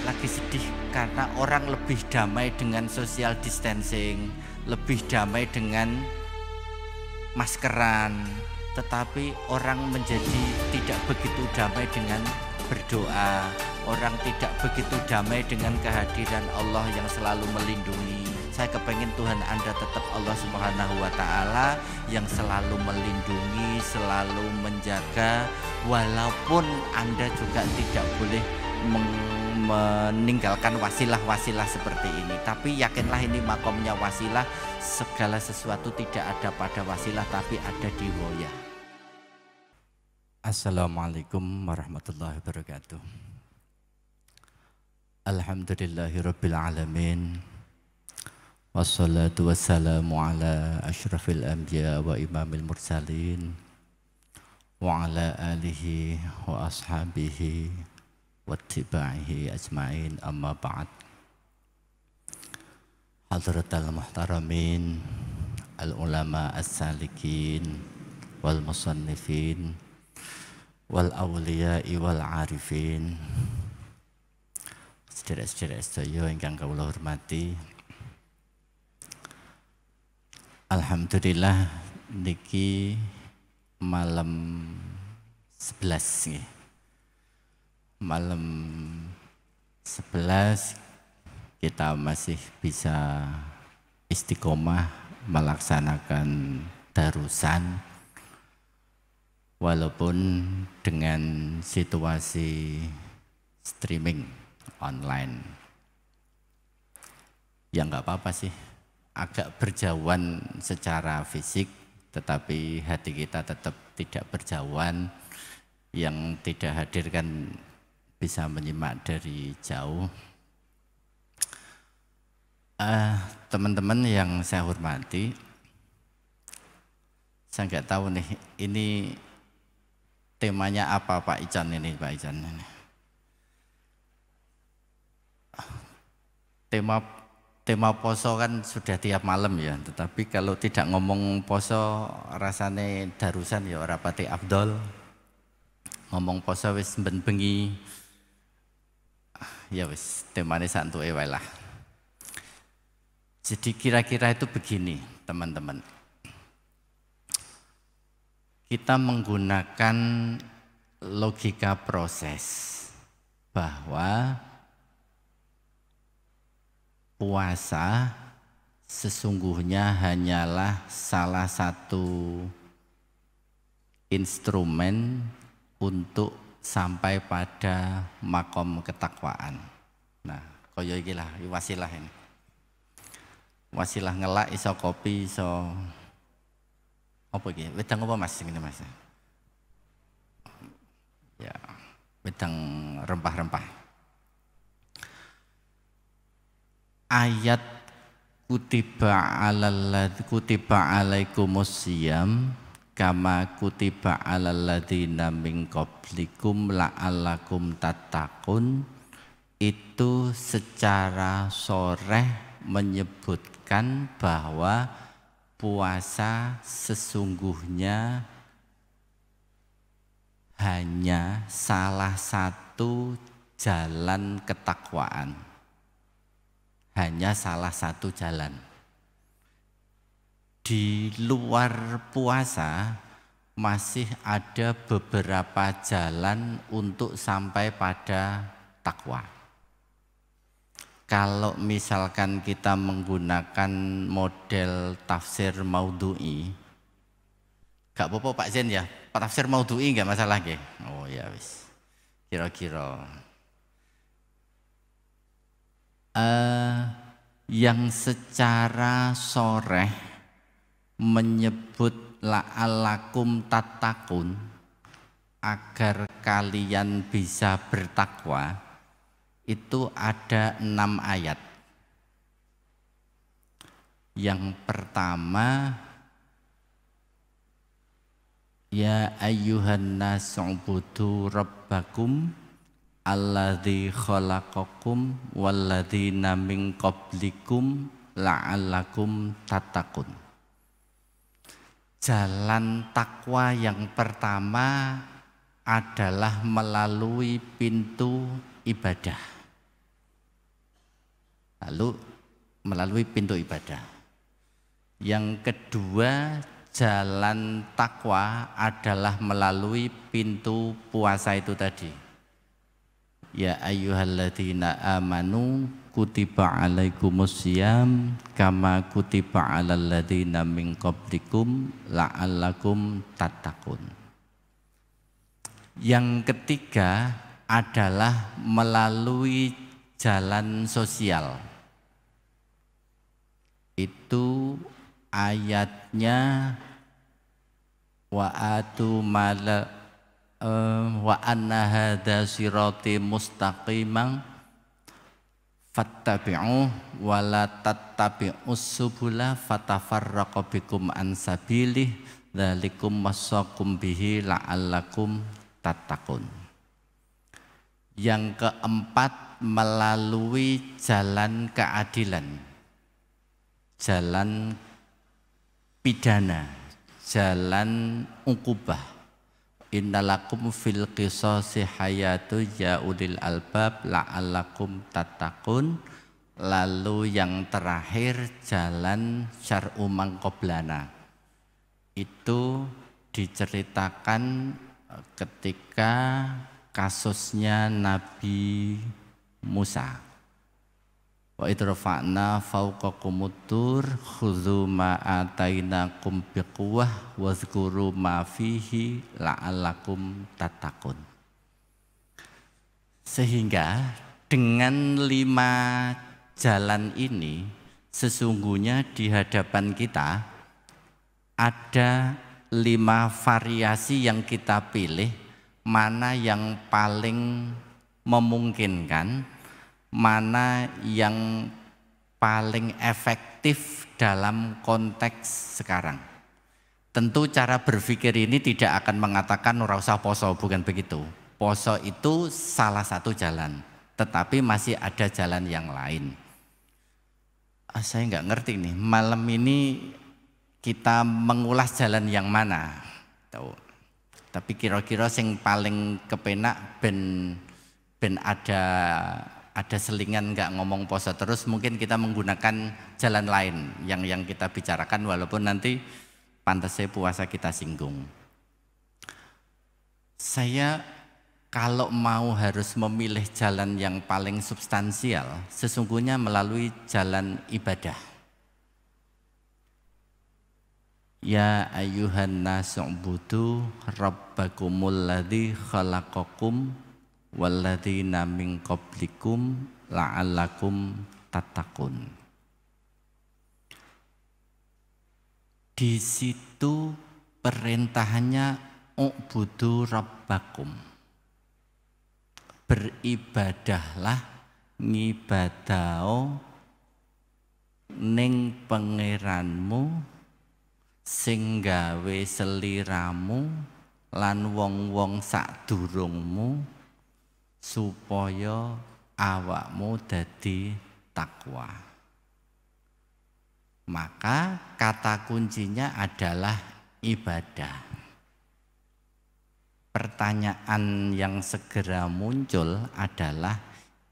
lagi sedih karena orang lebih damai dengan social distancing, lebih damai dengan maskeran, tetapi orang menjadi tidak begitu damai dengan berdoa. Orang tidak begitu damai dengan kehadiran Allah yang selalu melindungi. Saya kepengen Tuhan Anda tetap Allah Subhanahu wa Ta'ala yang selalu melindungi, selalu menjaga, walaupun Anda juga tidak boleh meninggalkan wasilah-wasilah seperti ini. Tapi yakinlah ini makomnya wasilah, segala sesuatu tidak ada pada wasilah tapi ada di woya. Assalamualaikum warahmatullahi wabarakatuh. Alhamdulillahirabbil alamin. Wassalatu wassalamu ala asyrafil anbiya wa imamil mursalin wa ala alihi wa ashabihi wattiba'ihi ajma'in, amma ba'd. Hadratal muhtaramin, al-ulama as-salikin wal musannifin wal awliya'i wal arifin, sederek-sederek sedaya ingkang kawula hormati. Alhamdulillah niki malam 11 nggih. Malam 11 kita masih bisa istiqomah melaksanakan darusan walaupun dengan situasi streaming online. Ya nggak apa-apa sih, agak berjauhan secara fisik tetapi hati kita tetap tidak berjauhan. Yang tidak hadir kan bisa menyimak dari jauh. Teman-teman yang saya hormati, saya nggak tahu nih ini temanya apa Pak Ican ini, Pak Ican ini. Tema poso kan sudah tiap malam ya, tetapi kalau tidak ngomong poso rasane darusan ya ora pati afdol. Ngomong poso wis ben bengi. Ya wis temane santuke wae lah. Jadi kira-kira itu begini, teman-teman. Kita menggunakan logika proses bahwa puasa sesungguhnya hanyalah salah satu instrumen untuk sampai pada makom ketakwaan. Nah, kaya iki lah, wasilah ini. Wasilah ngelak iso kopi iso apa iki? Wedang apa Mas ngene Mas? Ya, wedang rempah-rempah. Ayat kutiba alaikumus siyam kama kutiba alal ladzina min qablikum la'allakum tattaqun itu secara sharih menyebutkan bahwa puasa sesungguhnya hanya salah satu jalan ketakwaan. Hanya salah satu jalan. Di luar puasa masih ada beberapa jalan untuk sampai pada takwa. Kalau misalkan kita menggunakan model tafsir maudhu'i, gak apa-apa Pak Zen ya, tafsir maudhu'i gak masalah nggih. Oh ya wis. Kira-kira yang secara sharih menyebut la'allakum tattaqun, agar kalian bisa bertakwa, itu ada 6 ayat. Yang pertama, ya ayyuhan nas'ubudu rabbakum alladzi khalaqakum walladzina min qablikum la'allakum tattaqun. Jalan takwa yang pertama adalah melalui pintu ibadah. lalu melalui pintu ibadah. Yang kedua, jalan takwa adalah melalui pintu puasa itu tadi. Ya ayyuhalladzina amanu kutiba alaikumusiyam kama kutiba alal ladzina min qablikum la'allakum tattaqun. Yang ketiga adalah melalui jalan sosial. Itu ayatnya wa anna hadza sirati mustaqiman fattabi'u wa la tattabi'us subula fatafarraqu bikum an sabilih dzalikum wasaqum bihi la'allakum tattaqun. Yang keempat, melalui jalan keadilan, jalan pidana, jalan ukubah. Innalakum fil qisasi hayatu ya ulil albab la'allakum tattaqun. Lalu yang terakhir, jalan syar'u man qablana. Itu diceritakan ketika kasusnya Nabi Musa. Wa idrafa'na fawqakumut tur khudzu ma atainakum biquwwah wazkuru ma fihi la'allakum tattaqun. Sehingga dengan 5 jalan ini sesungguhnya di hadapan kita ada 5 variasi yang kita pilih, mana yang paling memungkinkan, mana yang paling efektif dalam konteks sekarang. Tentu cara berpikir ini tidak akan mengatakan ora usah poso, bukan begitu. Poso itu salah satu jalan, tetapi masih ada jalan yang lain. Saya nggak ngerti nih, malam ini kita mengulas jalan yang mana. Tahu. Tapi kira-kira yang paling kepenak ben ada selingan nggak ngomong poso terus, mungkin kita menggunakan jalan lain yang kita bicarakan, walaupun nanti pantasnya puasa kita singgung. Saya kalau mau harus memilih jalan yang paling substansial, sesungguhnya melalui jalan ibadah. Ya ayyuhan nasu'budu rabbakumul ladzi khalaqakum walladzina min qablikum la'allakum tattaqun. Di situ perintahnya u'budu rabbakum. Beribadahlah, ngibadao ning pangeranmu sing gawe seliramu lan wong-wong sadurungmu supaya awakmu dadi takwa. Maka kata kuncinya adalah ibadah. Pertanyaan yang segera muncul adalah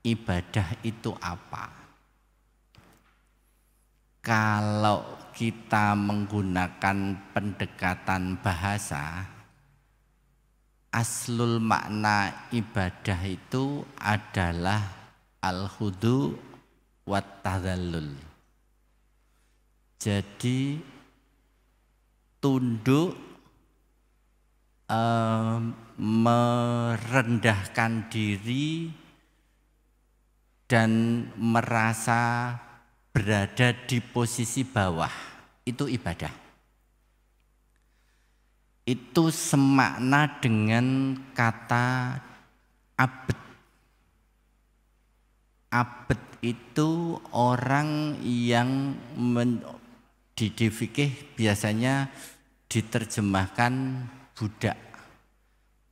ibadah itu apa? Kalau kita menggunakan pendekatan bahasa, aslul makna ibadah itu adalah al-khudu wat tadzallul. Jadi tunduk, merendahkan diri dan merasa berada di posisi bawah, itu ibadah. Itu semakna dengan kata abd. Abd itu orang yang di fikih biasanya diterjemahkan budak.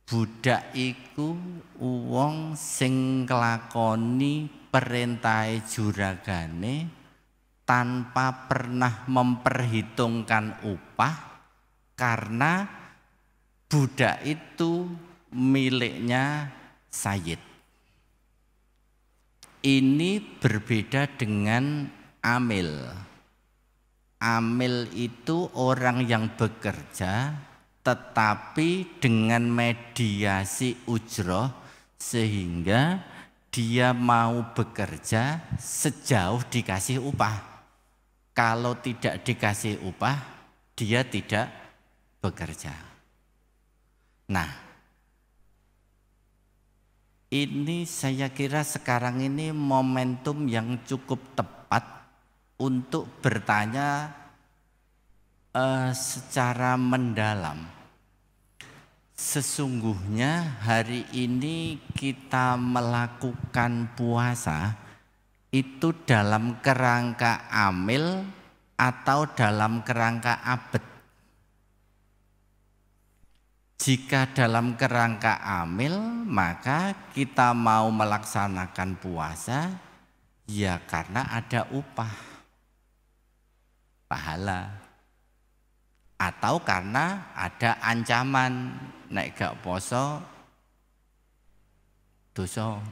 Budak iku wong sing nglakoni perintahe juragane tanpa pernah memperhitungkan upah, karena budak itu miliknya sayyid. ini berbeda dengan amil. Amil itu orang yang bekerja tetapi dengan mediasi ujroh, sehingga dia mau bekerja sejauh dikasih upah. Kalau tidak dikasih upah, dia tidak bekerja. Nah, ini saya kira sekarang ini momentum yang cukup tepat untuk bertanya secara mendalam. Sesungguhnya hari ini kita melakukan puasa itu dalam kerangka amil atau dalam kerangka abad. Jika dalam kerangka amil, maka kita mau melaksanakan puasa ya karena ada upah, pahala, atau karena ada ancaman nek gak poso dosa.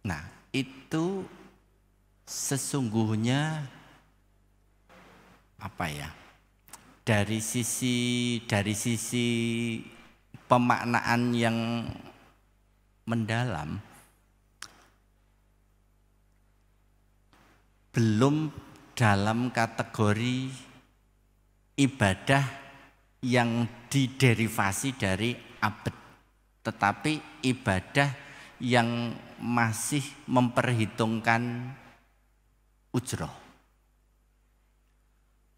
Nah, itu sesungguhnya apa ya? Dari sisi pemaknaan yang mendalam belum dalam kategori ibadah yang diderivasi dari abad, tetapi ibadah yang masih memperhitungkan ujroh.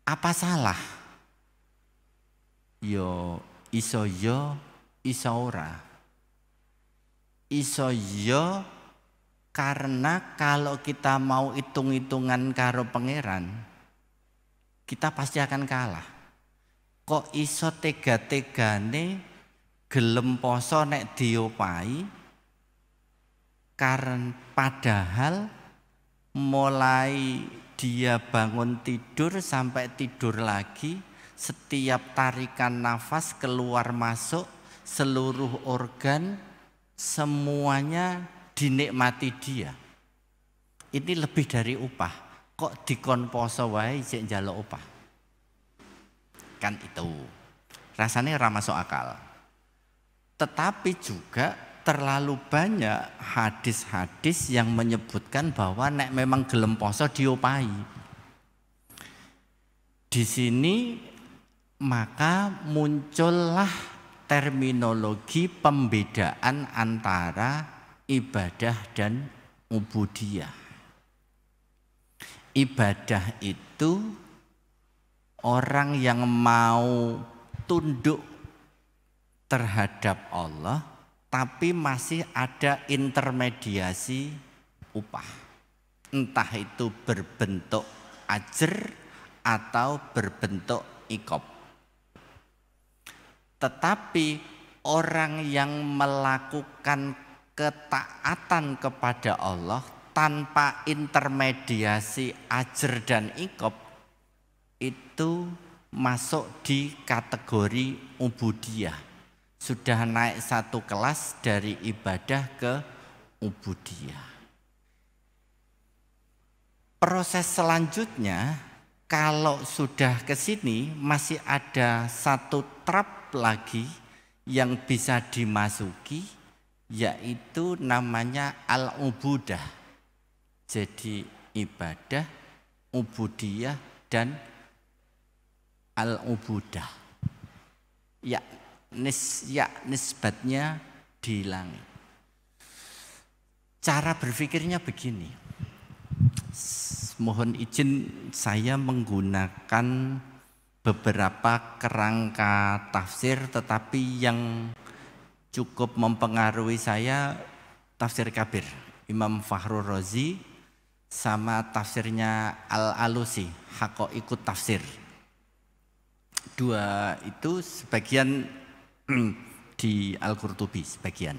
Apa salah? Yo iso ora. Iso yo karena kalau kita mau hitung-hitungan karo pangeran, kita pasti akan kalah. Kok iso tega-tegane gelem poso nek diopahi, karena padahal mulai dia bangun tidur sampai tidur lagi, setiap tarikan nafas keluar masuk, seluruh organ semuanya dinikmati dia. Ini lebih dari upah. Kok dikon poso wae jek njaluk upah? Kan itu. Rasanya ora masuk akal. Tetapi juga terlalu banyak hadis-hadis yang menyebutkan bahwa nek memang gelem poso diopahi. Di sini maka muncullah terminologi pembedaan antara ibadah dan ubudiyah. Ibadah itu orang yang mau tunduk terhadap Allah tapi masih ada intermediasi upah. Entah itu berbentuk ajr atau berbentuk iqab. Tetapi orang yang melakukan ketaatan kepada Allah tanpa intermediasi ajr dan iqab itu masuk di kategori ubudiyah. Sudah naik satu kelas dari ibadah ke ubudiyah. Proses selanjutnya kalau sudah ke sini masih ada satu trap lagi yang bisa dimasuki, yaitu namanya al-ubudah. Jadi ibadah, ubudiyah dan al-ubudah. Ya nisbatnya dihilangi. Cara berpikirnya begini. Mohon izin saya menggunakan beberapa kerangka tafsir, tetapi yang cukup mempengaruhi saya tafsir Kabir Imam Fakhrur Razi sama tafsirnya Al-Alusi Haqaiqut Tafsir. Dua itu sebagian di Al-Qurtubi sebagian.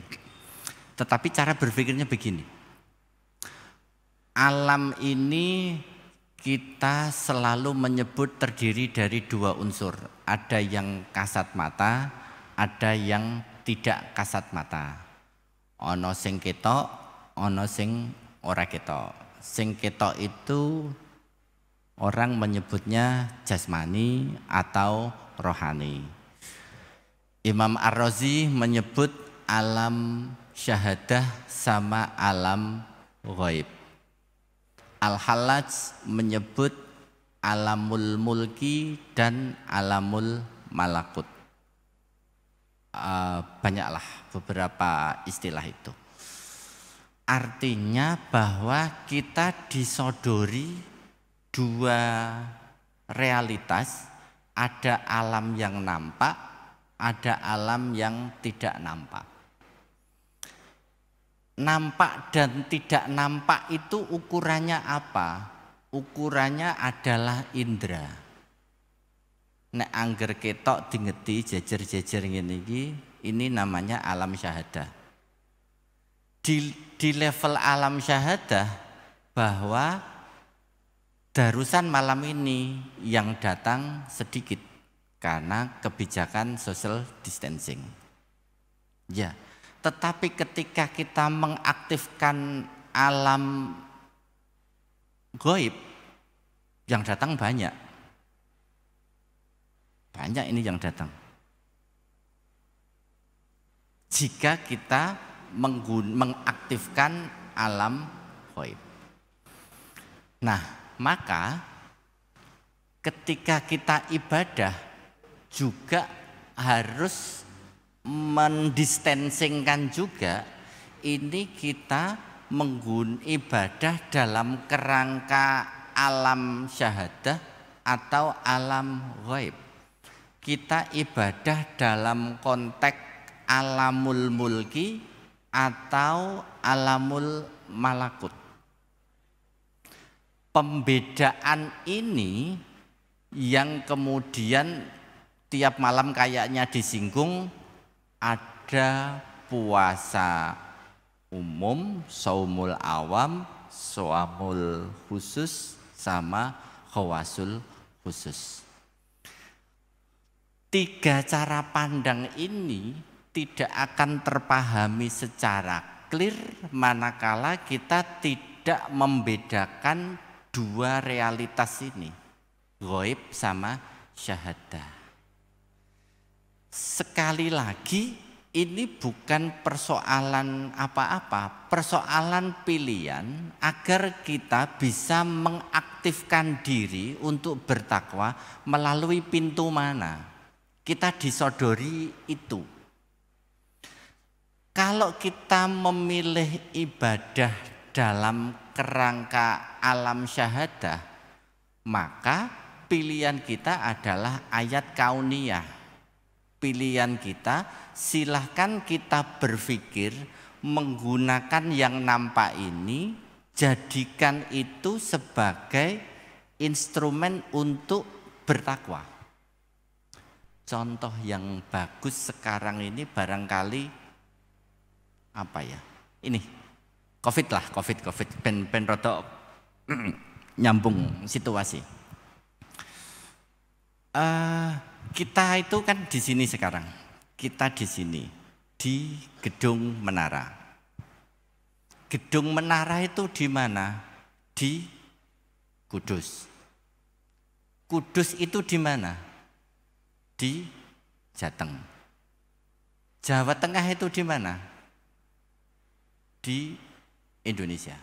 Tetapi cara berpikirnya begini. Alam ini kita selalu menyebut terdiri dari dua unsur. Ada yang kasat mata, ada yang tidak kasat mata. Ana sing ketok, ana sing ora ketok. Sing ketok itu orang menyebutnya jasmani atau rohani. Imam Ar-Razi menyebut alam syahadah sama alam ghaib. Al-Hallaj menyebut alamul mulki dan alamul malakut. Banyaklah beberapa istilah itu. Artinya bahwa kita disodori dua realitas, ada alam yang nampak, ada alam yang tidak nampak. Nampak dan tidak nampak itu ukurannya apa? Ukurannya adalah indera. Nek angger ketok dingeti jejer-jejer ngene iki, ini namanya alam syahadah. Di level alam syahadah bahwa darusan malam ini yang datang sedikit karena kebijakan social distancing. Ya, tetapi ketika kita mengaktifkan alam gaib, yang datang banyak. Banyak ini yang datang. Jika kita mengaktifkan alam gaib. Nah, maka ketika kita ibadah juga harus mendistancingkan juga ini kita ibadah dalam kerangka alam syahadah atau alam gaib. Kita ibadah dalam konteks alamul mulki atau alamul malakut. Pembedaan ini yang kemudian tiap malam kayaknya disinggung, ada puasa umum, saumul awam, soamul khusus, sama khawasul khusus. Tiga cara pandang ini tidak akan terpahami secara clear manakala kita tidak membedakan dua realitas ini, gaib sama syahadah. Sekali lagi, ini bukan persoalan apa-apa, persoalan pilihan agar kita bisa mengaktifkan diri untuk bertakwa melalui pintu mana. Kita disodori itu. Kalau kita memilih ibadah dalam kerangka alam syahadah, maka pilihan kita adalah ayat kauniyah. Pilihan kita, silahkan kita berpikir menggunakan yang nampak ini, jadikan itu sebagai instrumen untuk bertakwa. Contoh yang bagus sekarang ini barangkali apa ya? Ini COVID lah, COVID ben rodok nyambung situasi. Kita itu kan di sini sekarang. Kita di sini di Gedung Menara. Gedung Menara itu di mana? Di Kudus. Kudus itu di mana? Di Jateng. Jawa Tengah itu di mana? Di Indonesia.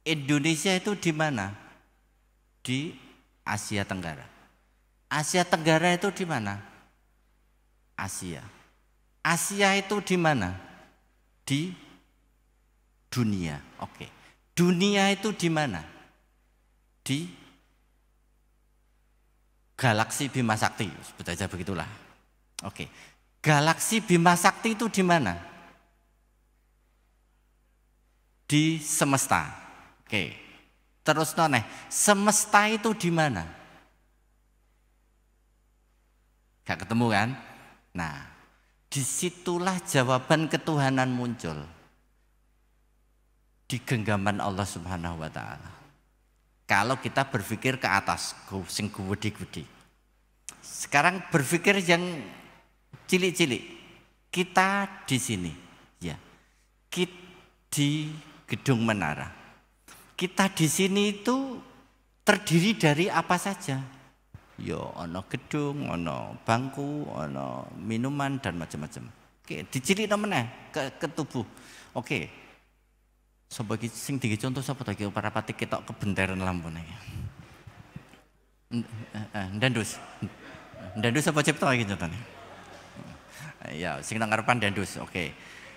Indonesia itu di mana? Di Asia Tenggara. Asia Tenggara itu di mana? Asia. Asia itu di mana? Di dunia. Oke. Dunia itu di mana? Di galaksi Bima Sakti, sebut aja begitulah. Oke. Galaksi Bima Sakti itu di mana? Di semesta. Oke. Terus noneh, semesta itu di mana? Gak ketemu kan? Nah, disitulah jawaban ketuhanan muncul. Di genggaman Allah Subhanahu wa Ta'ala. Kalau kita berpikir ke atas, sing gede-gede. Sekarang berpikir yang cilik-cilik. Kita di sini, ya. di gedung menara. Kita di sini itu terdiri dari apa saja? Yo, ono gedung, ono bangku, ono minuman dan macam-macam. Oke, dicilik meneh ke tubuh. Oke. Sebagai sing digi contoh sapa ta iki para pati ketok kebenteren lampune. Dandus. Dandus apa cipta iki contone? Ya, sing nang ngarepan dandus. Oke.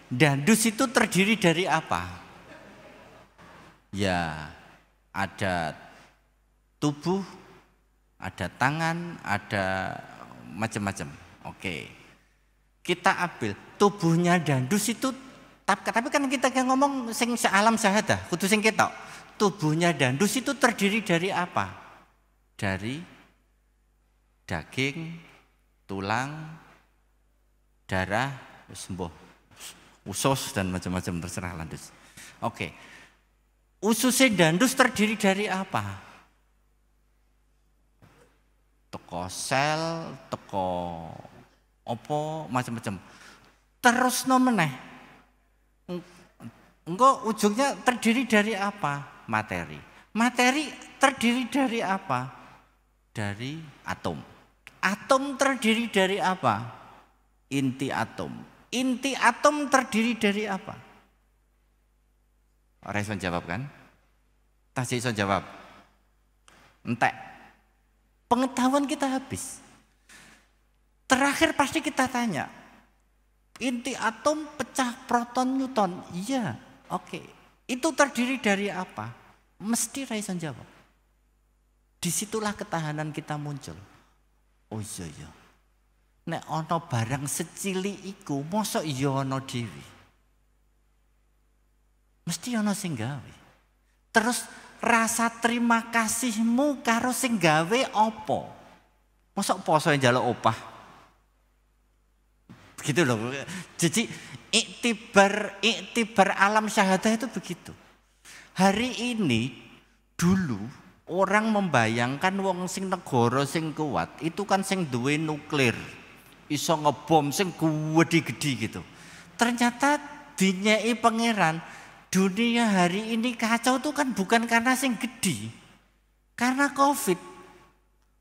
Dandus itu terdiri dari apa? Ya, ada tubuh, ada tangan, ada macam-macam. Oke. Kita ambil tubuhnya dandus itu, tapi kan kita ngomong sing alam syahadah, kudu sing ketok. Tubuhnya dandus itu terdiri dari apa? Dari daging, tulang, darah, sembuh, usus dan macam-macam terserah landus. Oke. Ususnya dandus terdiri dari apa? Teko sel, teko opo macam-macam. Terus meneh. Engko ujungnya terdiri dari apa? Materi. Materi terdiri dari apa? Dari atom. Atom terdiri dari apa? Inti atom. Inti atom terdiri dari apa? Orang iso jawab kan? Tasih iso jawab. Entek. Pengetahuan kita habis. Terakhir pasti kita tanya, inti atom pecah proton neutron. Iya, oke. Itu terdiri dari apa? Mesti ra iso jawab. Disitulah ketahanan kita muncul. Oh iya. Nek ana barang secili iku, mosok iya ana dhewe. Mesti ana sing gawe. Terus rasa terima kasihmu karo sing gawe apa? Mosok poso njaluk opah. Begitu loh. Jadi iktibar alam syahadah itu begitu. Hari ini dulu orang membayangkan wong sing negara sing kuat itu kan sing duwe nuklir. Iso ngebom sing gede-gede gitu. Ternyata dinyai pangeran, dunia hari ini kacau tuh kan bukan karena sing gede. Karena Covid.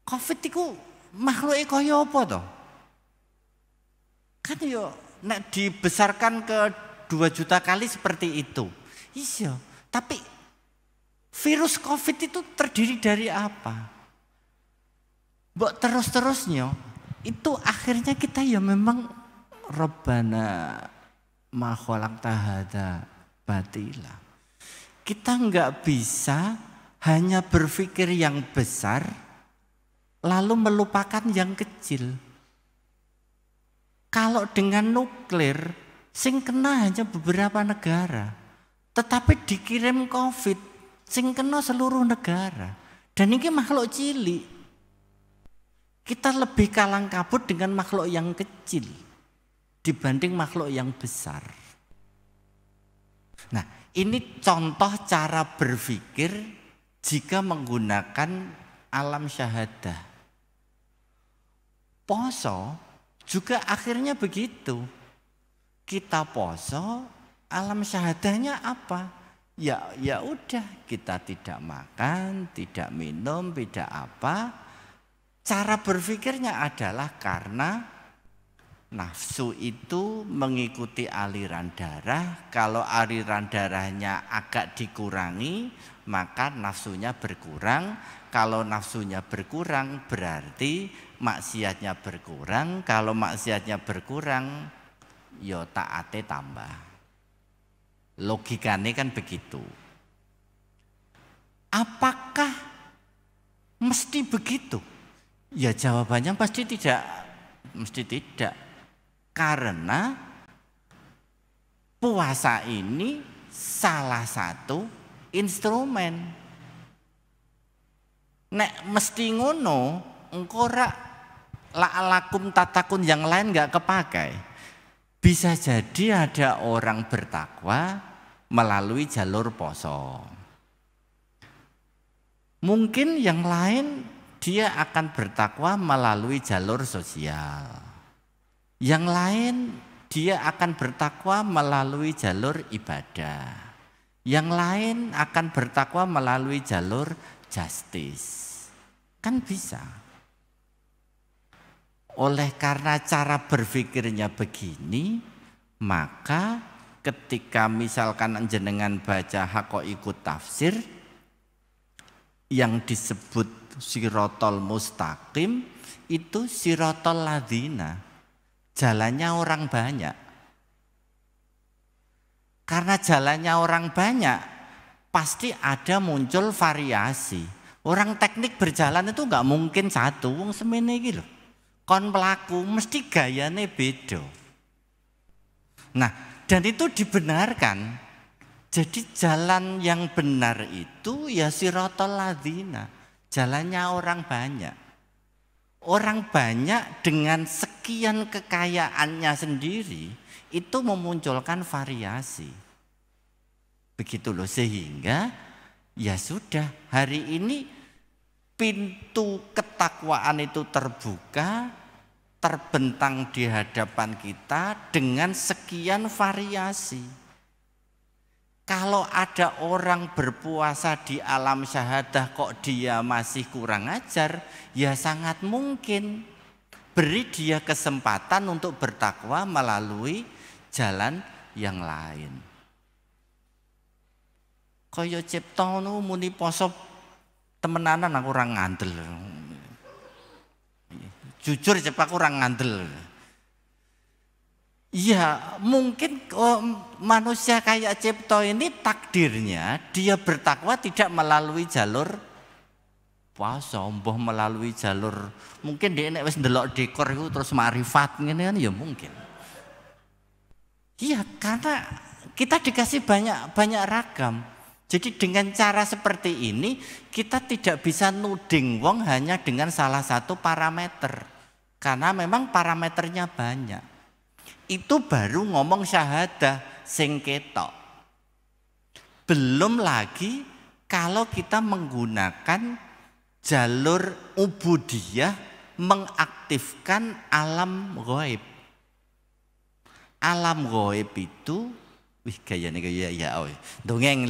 Covid itu makhluknya kaya apa toh? Kan yo nek dibesarkan ke 2 juta kali seperti itu. Iya, tapi virus Covid itu terdiri dari apa? Mbok terus-terusnya itu akhirnya kita ya memang Rabbana ma khalaqta hadza batila. Kita enggak bisa hanya berpikir yang besar lalu melupakan yang kecil. Kalau dengan nuklir sing kena hanya beberapa negara, tetapi dikirim Covid sing kena seluruh negara. Dan ini makhluk cilik. Kita lebih kalang kabut dengan makhluk yang kecil dibanding makhluk yang besar. Nah, ini contoh cara berpikir jika menggunakan alam syahadah. Poso juga akhirnya begitu. Kita poso, alam syahadahnya apa? Ya udah, kita tidak makan, tidak minum, tidak apa. Cara berpikirnya adalah karena nafsu itu mengikuti aliran darah. Kalau aliran darahnya agak dikurangi, maka nafsunya berkurang. Kalau nafsunya berkurang berarti maksiatnya berkurang. Kalau maksiatnya berkurang, ya taate tambah. Logikanya kan begitu. Apakah mesti begitu? Ya jawabannya pasti tidak. Mesti tidak. Karena puasa ini salah satu instrumen. Nek mesti ngono, engko rak la'alakum tatakun yang lain enggak kepakai. Bisa jadi ada orang bertakwa melalui jalur poso. Mungkin yang lain dia akan bertakwa melalui jalur sosial. Yang lain dia akan bertakwa melalui jalur ibadah. Yang lain akan bertakwa melalui jalur justice. Kan bisa. Oleh karena cara berpikirnya begini, maka ketika misalkan jenengan baca Haqaiqut Tafsir yang disebut Sirotol Mustaqim, itu Sirotol Ladina, jalannya orang banyak. Karena jalannya orang banyak, pasti ada muncul variasi. Orang teknik berjalan itu nggak mungkin satu, wong semene iki lho. Kon pelaku mesti gayane beda. Nah, dan itu dibenarkan. Jadi jalan yang benar itu ya Sirotol Ladzina, jalannya orang banyak. Orang banyak dengan sekian kekayaannya sendiri itu memunculkan variasi. Begitu loh, sehingga ya sudah, hari ini pintu ketakwaan itu terbuka, terbentang di hadapan kita dengan sekian variasi. Kalau ada orang berpuasa di alam syahadah kok dia masih kurang ajar, ya sangat mungkin beri dia kesempatan untuk bertakwa melalui jalan yang lain. Kaya cipta nu muni poso temenanan aku ora ngandel. Jujur cepat aku ora ngandel. Ya mungkin manusia kayak cipta ini takdirnya dia bertakwa tidak melalui jalur puasa, mbah melalui jalur mungkin dia nek wis ndelok dekor itu terus marifat ngene kan ya mungkin. Iya, karena kita dikasih banyak ragam. Jadi dengan cara seperti ini kita tidak bisa nuding wong hanya dengan salah satu parameter. Karena memang parameternya banyak. Itu baru ngomong syahadah sing ketok. Belum lagi kalau kita menggunakan jalur ubudiyah mengaktifkan alam ghaib. Alam ghaib itu wih gayane kaya ya dongeng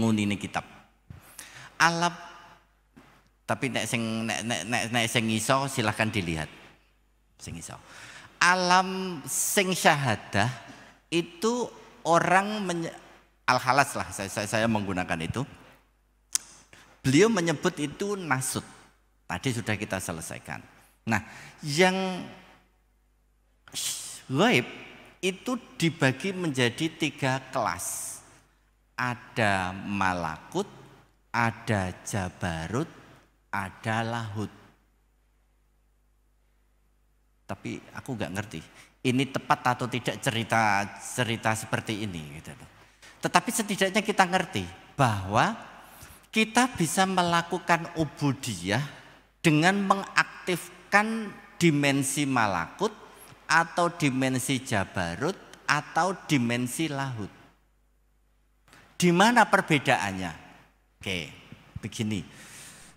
unine kitab. Alam tapi nek sing iso silahkan dilihat. Sing iso. Alam sing syahadah itu orang al-khalas lah saya menggunakan itu. Beliau menyebut itu nasut. Tadi sudah kita selesaikan. Nah, yang ghaib itu dibagi menjadi 3 kelas. Ada malakut, ada jabarut, ada lahut. Tapi aku nggak ngerti ini tepat atau tidak cerita seperti ini gitu. Tetapi setidaknya kita ngerti bahwa kita bisa melakukan ubudiyah dengan mengaktifkan dimensi malakut atau dimensi jabarut atau dimensi lahut. Di mana perbedaannya? Oke, begini.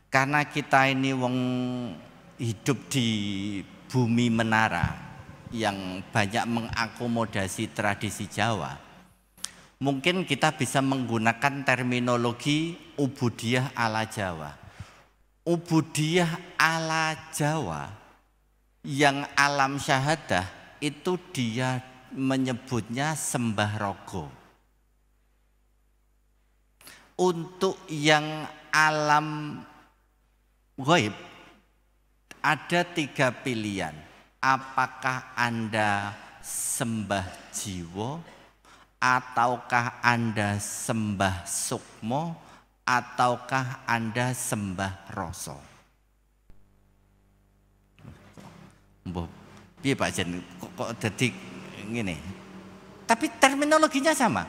Karena kita ini wong hidup di bumi menara yang banyak mengakomodasi tradisi Jawa, mungkin kita bisa menggunakan terminologi ubudiyah ala Jawa. Ubudiyah ala Jawa yang alam syahadah itu dia menyebutnya sembah rogo. Untuk yang alam ghaib ada 3 pilihan. Apakah Anda sembah jiwa, ataukah Anda sembah sukmo, ataukah Anda sembah rasa? Mbah, piye Pak Jen kok dadi ngene? Tapi terminologinya sama.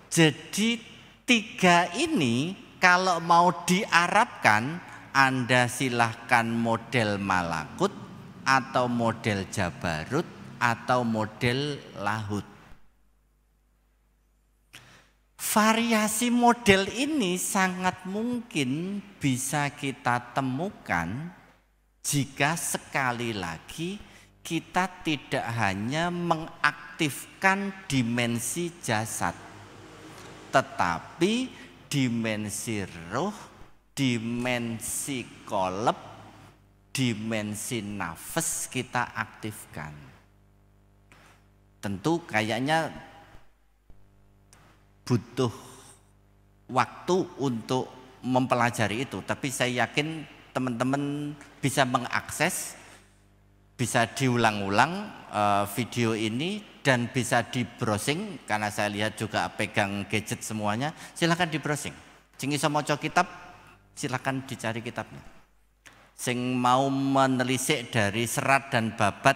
Jadi 3 ini kalau mau diarabkan, Anda silahkan model malakut atau model jabarut atau model lahut. Variasi model ini sangat mungkin bisa kita temukan jika sekali lagi kita tidak hanya mengaktifkan dimensi jasad, tetapi dimensi roh, dimensi qalb, dimensi nafas kita aktifkan. Tentu kayaknya butuh waktu untuk mempelajari itu, tapi saya yakin teman-teman bisa mengakses, bisa diulang-ulang video ini dan bisa di browsing, karena saya lihat juga pegang gadget semuanya. Silahkan di browsing. Sing iso maca kitab silahkan dicari kitabnya. Sing mau menelisik dari serat dan babat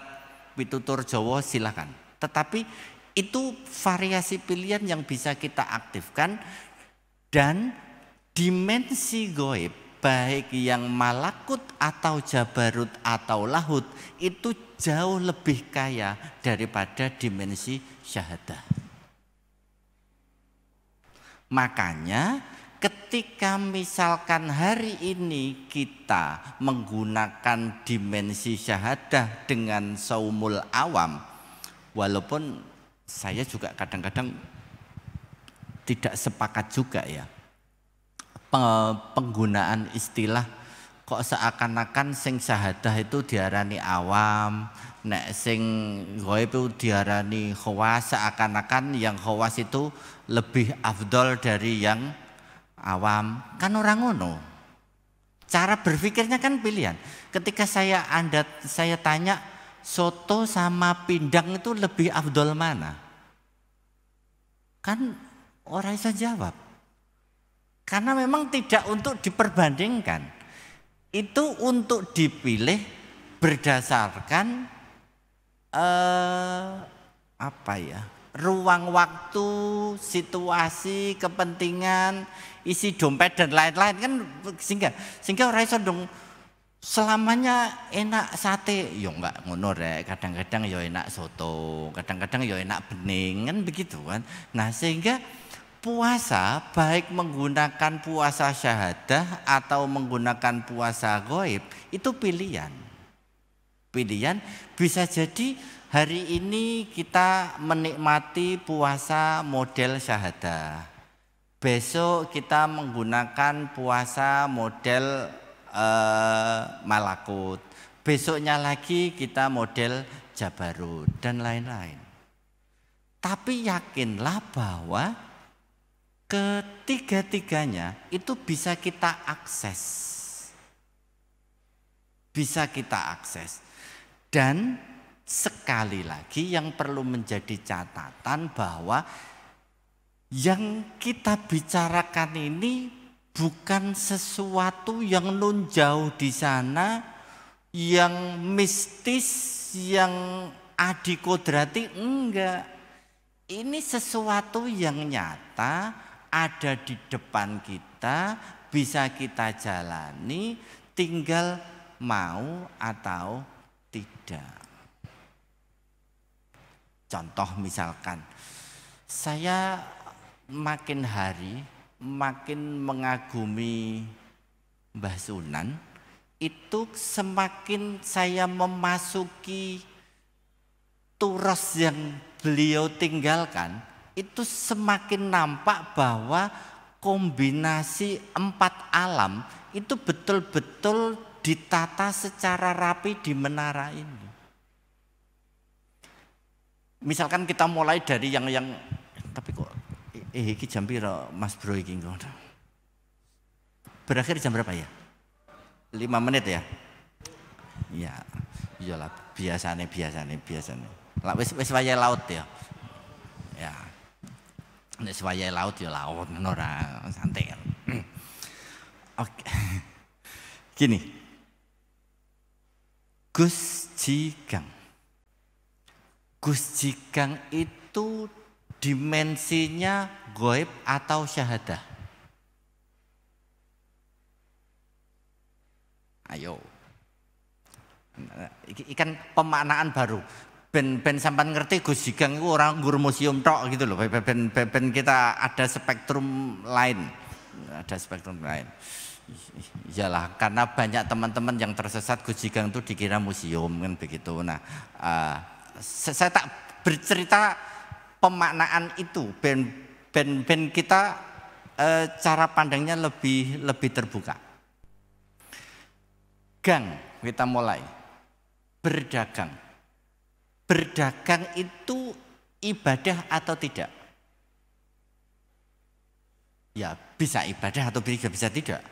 pitutur Jawa silahkan. Tetapi itu variasi pilihan yang bisa kita aktifkan, dan dimensi gaib baik yang malakut atau jabarut atau lahut itu jauh lebih kaya daripada dimensi syahadah. Makanya ketika misalkan hari ini kita menggunakan dimensi syahadah dengan saumul awam, walaupun saya juga kadang-kadang tidak sepakat juga ya penggunaan istilah kok seakan-akan sing syahadah itu diarani awam, nek sing ghaib itu diarani khawas, seakan-akan yang khawas itu lebih afdol dari yang awam. Kan orang ngono. Cara berpikirnya kan pilihan. Ketika saya tanya soto sama pindang itu lebih afdol mana? Kan orang bisa jawab. Karena memang tidak untuk diperbandingkan. Itu untuk dipilih berdasarkan ruang waktu, situasi, kepentingan, isi dompet dan lain-lain kan, sehingga orang iso dong selamanya enak sate, yo enggak ngono rek, kadang-kadang yo enak soto, kadang-kadang yo enak bening kan begitu kan. Nah, sehingga puasa baik menggunakan puasa syahadah atau menggunakan puasa gaib itu pilihan. Pilihan bisa jadi hari ini kita menikmati puasa model syahadah. Besok kita menggunakan puasa model malakut. Besoknya lagi kita model jabarut dan lain-lain. Tapi yakinlah bahwa ketiga-tiganya itu bisa kita akses. Bisa kita akses. Dan sekali lagi yang perlu menjadi catatan bahwa yang kita bicarakan ini bukan sesuatu yang nun jauh di sana, yang mistis, yang adikodrati, enggak. Ini sesuatu yang nyata, ada di depan kita, bisa kita jalani, tinggal mau atau tidak. Contoh misalkan, saya makin hari makin mengagumi Mbah Sunan, itu semakin saya memasuki turos yang beliau tinggalkan, itu semakin nampak bahwa kombinasi 4 alam itu betul-betul ditata secara rapi di menara ini. Misalkan kita mulai dari yang tapi kok iki jam piro Mas Bro iki ngono. Berakhir jam berapa ya? 5 menit ya? Iya. Iyalah biasane. Lah wis wayahe laut ya. Ya. Nek wayahe laut ya laut ngono ora santai. Oke. Gini. Gus Jigang. Gus Jigang itu dimensinya gaib atau syahadah? Ayo. Ikan pemaknaan baru. Ben sampean ngerti Gus Jigang itu orang nggur museum tok gitu loh. Ben kita ada spektrum lain. Ada spektrum lain. Iyalah, karena banyak teman-teman yang tersesat Gus Jigang itu dikira museum kan begitu. Nah, saya tak bercerita pemaknaan itu, ben kita cara pandangnya lebih terbuka. Gang, kita mulai berdagang. Berdagang itu ibadah atau tidak? Ya bisa ibadah atau bisa tidak.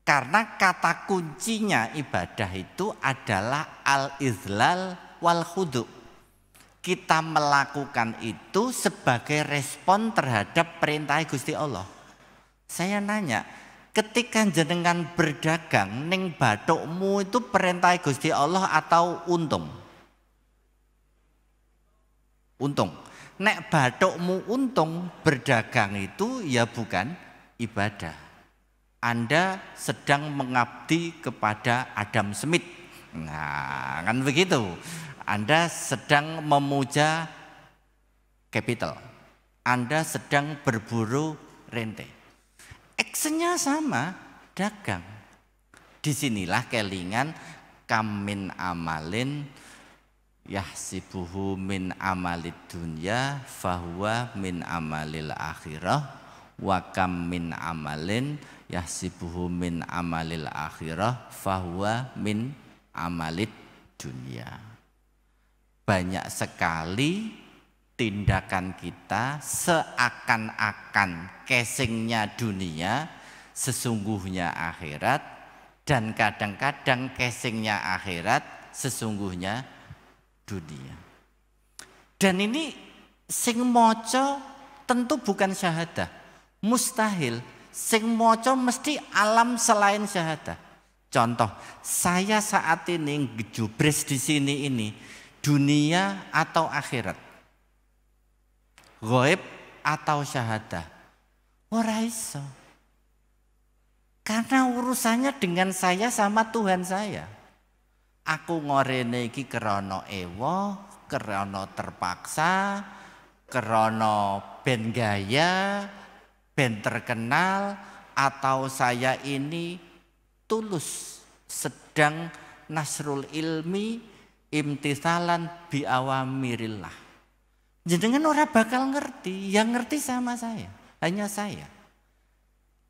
Karena kata kuncinya ibadah itu adalah al-izlal wal khudu'. Kita melakukan itu sebagai respon terhadap perintah Gusti Allah. Saya nanya, ketika jenengan berdagang ning bathukmu itu perintah Gusti Allah atau untung? Untung. Nek bathukmu untung, berdagang itu ya bukan ibadah. Anda sedang mengabdi kepada Adam Smith. Nah, kan begitu. Anda sedang memuja capital. Anda sedang berburu rente. Actionnya sama, dagang. Disinilah kelingan kamin amalin yahsibuhu min amalid dunya fahuwa min amalil akhirah wa kam min amalin yahsibuhu min amalil akhirah fahuwa min amalid dunya. Banyak sekali tindakan kita seakan-akan casingnya dunia, sesungguhnya akhirat, dan kadang-kadang casingnya akhirat, sesungguhnya dunia. Dan ini sing moco tentu bukan syahadah, mustahil. Sing moco mesti alam selain syahadah. Contoh, saya saat ini ngejubres di sini ini, dunia atau akhirat, ghaib atau syahadah, ora iso. Karena urusannya dengan saya sama Tuhan saya. Aku ngorene iki krana ewa, krana terpaksa, krana ben gaya, ben terkenal, atau saya ini tulus sedang nasrul ilmi imtithalan bi awamirillah. Jenengan ora bakal ngerti, yang ngerti sama saya, hanya saya.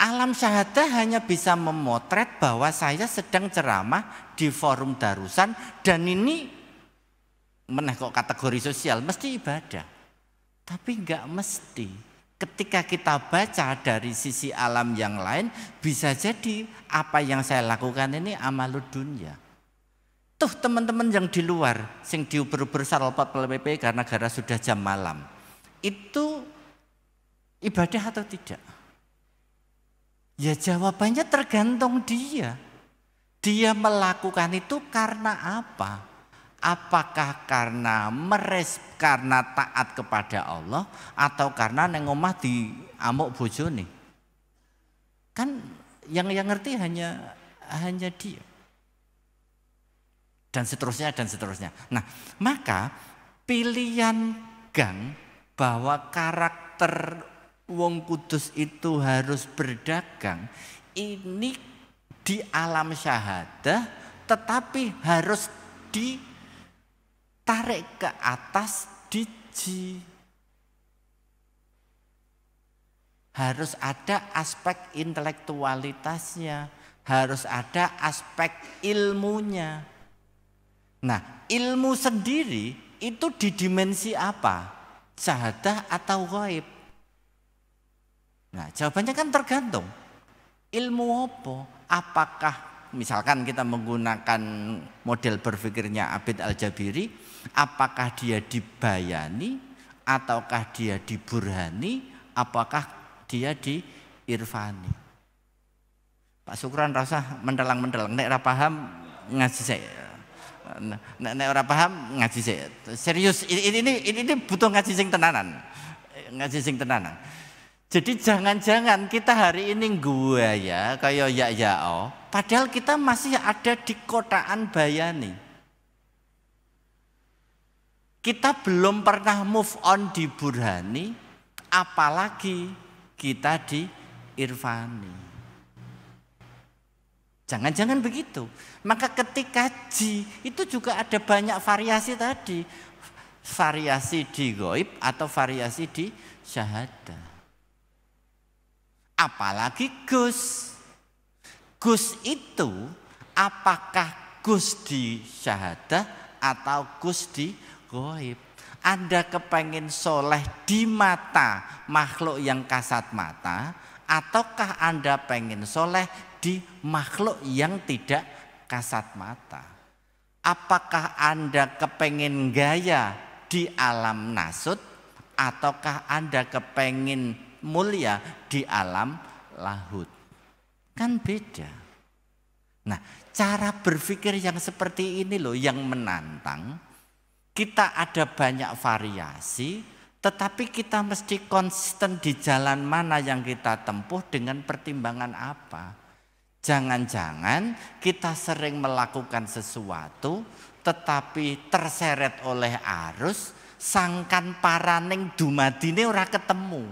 Alam syahadah hanya bisa memotret bahwa saya sedang ceramah di forum darusan, dan ini meneh kok kategori sosial mesti ibadah. Tapi enggak mesti. Ketika kita baca dari sisi alam yang lain, bisa jadi apa yang saya lakukan ini amalud dunya. Tuh teman-teman yang di luar, sing diuber-uber sarolpat PP karena gara sudah jam malam, itu ibadah atau tidak? Ya jawabannya tergantung dia. Dia melakukan itu karena apa? Apakah karena karena taat kepada Allah, atau karena neng omah di amuk bojone? Kan yang ngerti hanya dia. Dan seterusnya dan seterusnya. Nah, maka pilihan Gang bahwa karakter wong kudus itu harus berdagang ini di alam syahadah, tetapi harus ditarik ke atas diji. Harus ada aspek intelektualitasnya, harus ada aspek ilmunya. Nah, ilmu sendiri itu di dimensi apa? Syahadah atau ghaib? Nah, jawabannya kan tergantung. Ilmu apa? Apakah misalkan kita menggunakan model berpikirnya Abid Al-Jabiri, apakah dia dibayani, ataukah dia diburhani, apakah dia diirfani? Pak Sukran rasa mendelang-mendelang, nek ora paham ngaji saya. Nek ora paham ngaji saya. Serius, ini butuh ngaji sing tenanan. Ngaji sing tenanan. Jadi jangan-jangan kita hari ini gua ya kayak ya padahal kita masih ada di kotaan bayani. Kita belum pernah move on di burhani, apalagi kita di irfani. Jangan-jangan begitu. Maka ketika ji itu juga ada banyak variasi tadi. Variasi di goib atau variasi di syahadah. Apalagi Gus. Gus itu apakah Gus di syahadah atau Gus di goib? Anda kepengen soleh di mata makhluk yang kasat mata, ataukah Anda pengen soleh di makhluk yang tidak kasat mata? Apakah Anda kepengen gaya di alam nasut, ataukah Anda kepengen mulia di alam lahut? Kan beda. Nah, cara berpikir yang seperti ini loh yang menantang. Kita ada banyak variasi, tetapi kita mesti konsisten di jalan mana yang kita tempuh dengan pertimbangan apa. Jangan-jangan kita sering melakukan sesuatu tetapi terseret oleh arus, sangkan paraning dumadine ora ketemu.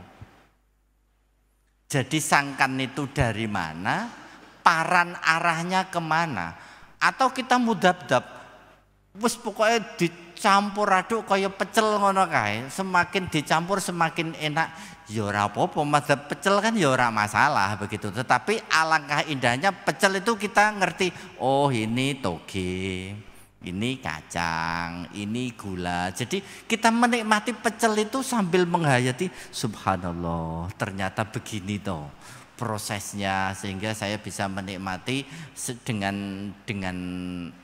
Jadi sangkan itu dari mana, paran arahnya kemana. Atau kita mudab-dab, wis pokoknya dicampur aduk kaya pecel ngono kae, semakin dicampur semakin enak. Ya ora apa-apa, madzhab pecel kan ya ora masalah begitu. Tetapi alangkah indahnya pecel itu kita ngerti, oh ini toge, ini kacang, ini gula. Jadi kita menikmati pecel itu sambil menghayati, subhanallah, ternyata begini toh prosesnya, sehingga saya bisa menikmati dengan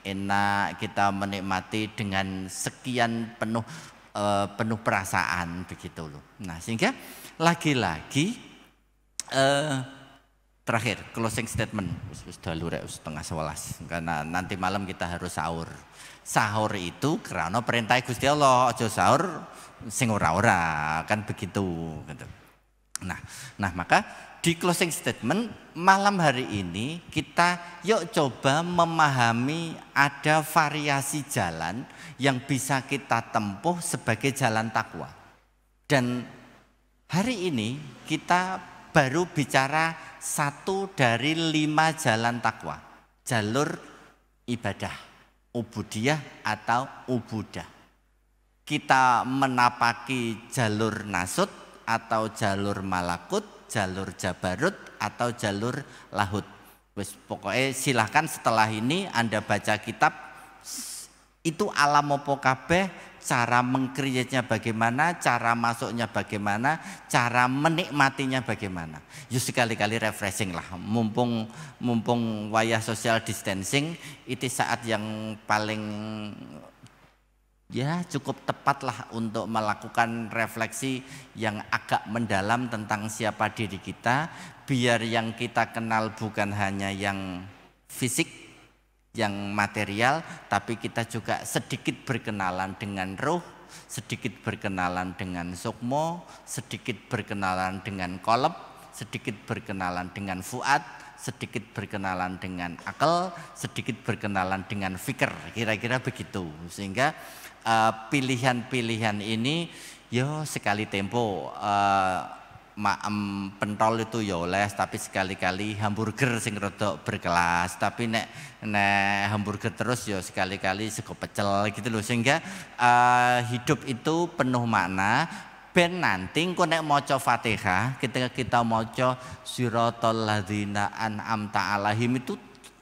enak, kita menikmati dengan sekian penuh perasaan begitu loh. Nah, sehingga lagi-lagi terakhir closing statement wis dalu rek setengah 11 karena nanti malam kita harus sahur. Sahur itu karena perintah Gusti Allah, aja sahur sing ora-ora, kan begitu gitu. Nah, maka di closing statement malam hari ini kita yuk coba memahami ada variasi jalan yang bisa kita tempuh sebagai jalan takwa. Dan hari ini kita baru bicara 1 dari 5 jalan takwa. Jalur ibadah, ubudiyah atau ubudah. Kita menapaki jalur nasut atau jalur malakut, jalur jabarut atau jalur lahut. Wes pokoknya silahkan setelah ini Anda baca kitab itu alam opo kabeh, cara mengkreatnya bagaimana, cara masuknya bagaimana, cara menikmatinya bagaimana. Yuk sekali-kali refreshing lah, mumpung wayah social distancing, itu saat yang paling ya cukup tepat lah untuk melakukan refleksi yang agak mendalam tentang siapa diri kita, biar yang kita kenal bukan hanya yang fisik, yang material, tapi kita juga sedikit berkenalan dengan ruh, sedikit berkenalan dengan sukmo, sedikit berkenalan dengan kolab, sedikit berkenalan dengan fuad, sedikit berkenalan dengan akal, sedikit berkenalan dengan fikir, kira-kira begitu. Sehingga pilihan-pilihan ini yo sekali tempo pentol itu ya oleh, tapi sekali-kali hamburger sing rodok berkelas, tapi nek hamburger terus ya sekali-kali sego pecel gitu loh. Sehingga hidup itu penuh makna. Ben nanti engko nek maca Fatihah, ketika kita maca siratal ladzina an'amta alaihim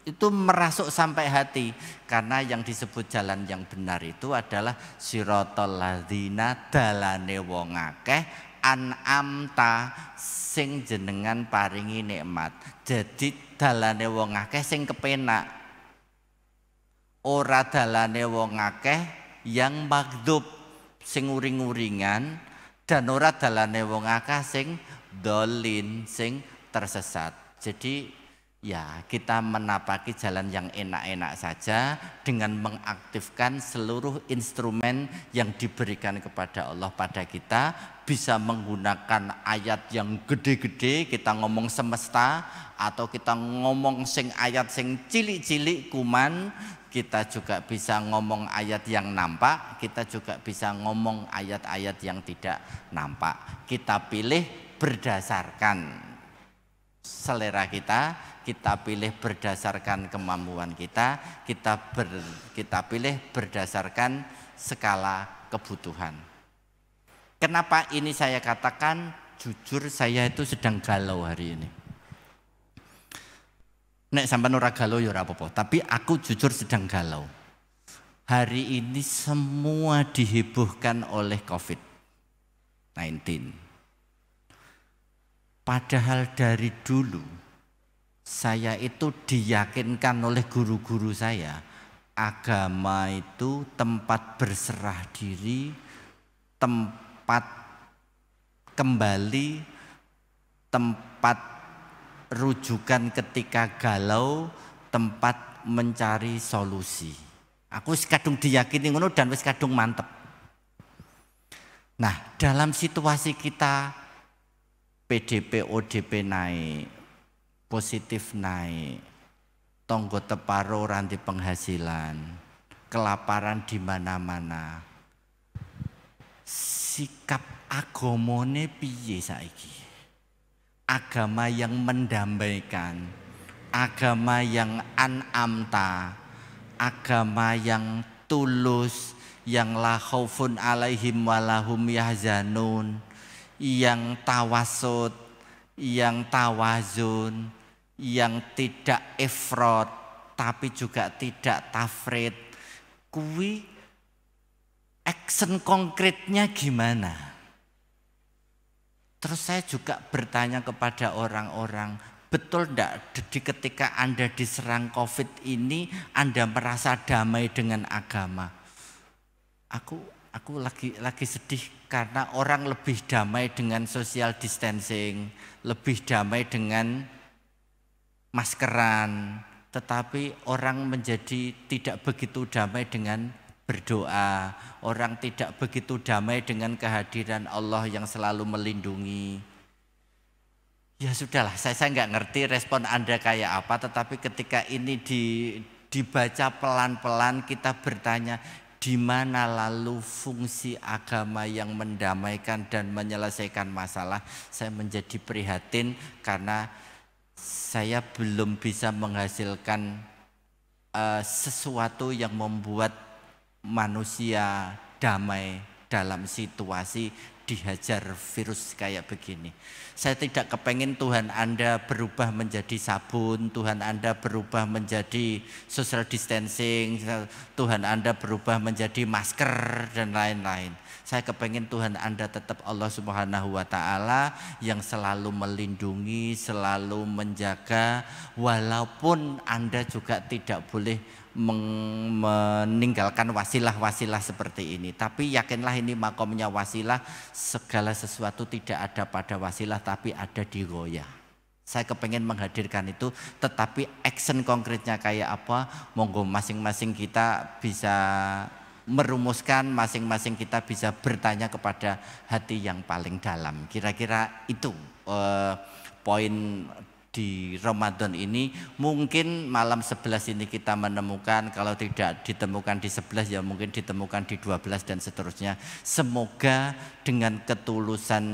itu merasuk sampai hati, karena yang disebut jalan yang benar itu adalah siratal ladzina, dalane wong akeh an'amta sing jenengan paringi nikmat. Jadi dalane wong akeh sing kepenak, ora dalane wong akeh yang maghdub sing uring-uringan, dan ora dalane wong akeh sing dolin sing tersesat. Jadi ya kita menapaki jalan yang enak-enak saja dengan mengaktifkan seluruh instrumen yang diberikan kepada Allah pada kita. Bisa menggunakan ayat yang gede-gede, kita ngomong semesta, atau kita ngomong sing ayat sing cilik-cilik kuman. Kita juga bisa ngomong ayat yang nampak, kita juga bisa ngomong ayat-ayat yang tidak nampak. Kita pilih berdasarkan selera kita pilih berdasarkan kemampuan kita pilih berdasarkan skala kebutuhan. Kenapa ini saya katakan jujur, saya itu sedang galau hari ini. Nek sampean ora galau ya ora apa-apa, tapi aku jujur sedang galau. Hari ini semua dihebohkan oleh COVID-19. Padahal dari dulu saya itu diyakinkan oleh guru-guru saya, agama itu tempat berserah diri, tempat kembali, tempat rujukan ketika galau, tempat mencari solusi. Aku wis kadung diyakini ngono dan wis kadung mantep. Nah, dalam situasi kita PDP, ODP naik, positif naik, tonggo teparo ranti penghasilan, kelaparan di mana-mana. Sikap agamane piye saiki? Agama yang mendamaikan, agama yang an'amta, agama yang tulus, yang la khaufun alaihim walahum yahzanun, yang tawasud, yang tawazun, yang tidak ifrat tapi juga tidak tafrid. Kui action konkretnya gimana? Terus saya juga bertanya kepada orang-orang, betul enggak ketika Anda diserang COVID ini Anda merasa damai dengan agama? Aku lagi sedih karena orang lebih damai dengan social distancing, lebih damai dengan maskeran, tetapi orang menjadi tidak begitu damai dengan berdoa, orang tidak begitu damai dengan kehadiran Allah yang selalu melindungi. Ya sudahlah, saya nggak ngerti respon Anda kayak apa, tetapi ketika ini dibaca pelan-pelan kita bertanya, di mana lalu fungsi agama yang mendamaikan dan menyelesaikan masalah? Saya menjadi prihatin karena saya belum bisa menghasilkan sesuatu yang membuat manusia damai dalam situasi dihajar virus kayak begini. Saya tidak kepengen Tuhan Anda berubah menjadi sabun, Tuhan Anda berubah menjadi social distancing, Tuhan Anda berubah menjadi masker dan lain-lain. Saya kepengen Tuhan Anda tetap Allah Subhanahu wa Ta'ala yang selalu melindungi, selalu menjaga, walaupun Anda juga tidak boleh meninggalkan wasilah-wasilah seperti ini. Tapi yakinlah ini makomnya wasilah, segala sesuatu tidak ada pada wasilah tapi ada di goya. Saya kepengen menghadirkan itu, tetapi action konkretnya kayak apa, monggo masing-masing kita bisa merumuskan, masing-masing kita bisa bertanya kepada hati yang paling dalam. Kira-kira itu poin di Ramadan ini. Mungkin malam 11 ini kita menemukan, kalau tidak ditemukan di 11 ya mungkin ditemukan di 12 dan seterusnya. Semoga dengan ketulusan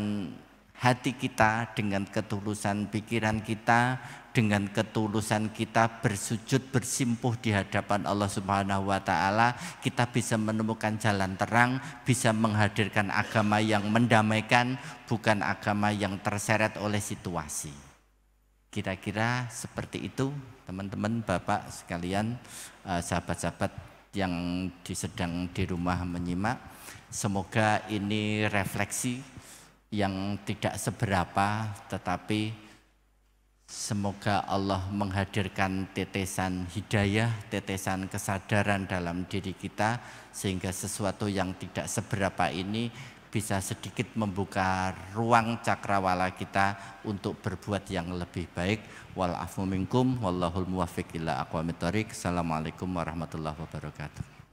hati kita, dengan ketulusan pikiran kita, dengan ketulusan kita bersujud bersimpuh di hadapan Allah Subhanahu wa Ta'ala, kita bisa menemukan jalan terang, bisa menghadirkan agama yang mendamaikan, bukan agama yang terseret oleh situasi. Kira-kira seperti itu teman-teman, Bapak sekalian, sahabat-sahabat yang sedang di rumah menyimak. Semoga ini refleksi yang tidak seberapa, tetapi semoga Allah menghadirkan tetesan hidayah, tetesan kesadaran dalam diri kita, sehingga sesuatu yang tidak seberapa ini bisa sedikit membuka ruang cakrawala kita untuk berbuat yang lebih baik. Wal afu minkum wallahul muwaffiq ila aqwamit thoriq. Assalamualaikum warahmatullahi wabarakatuh.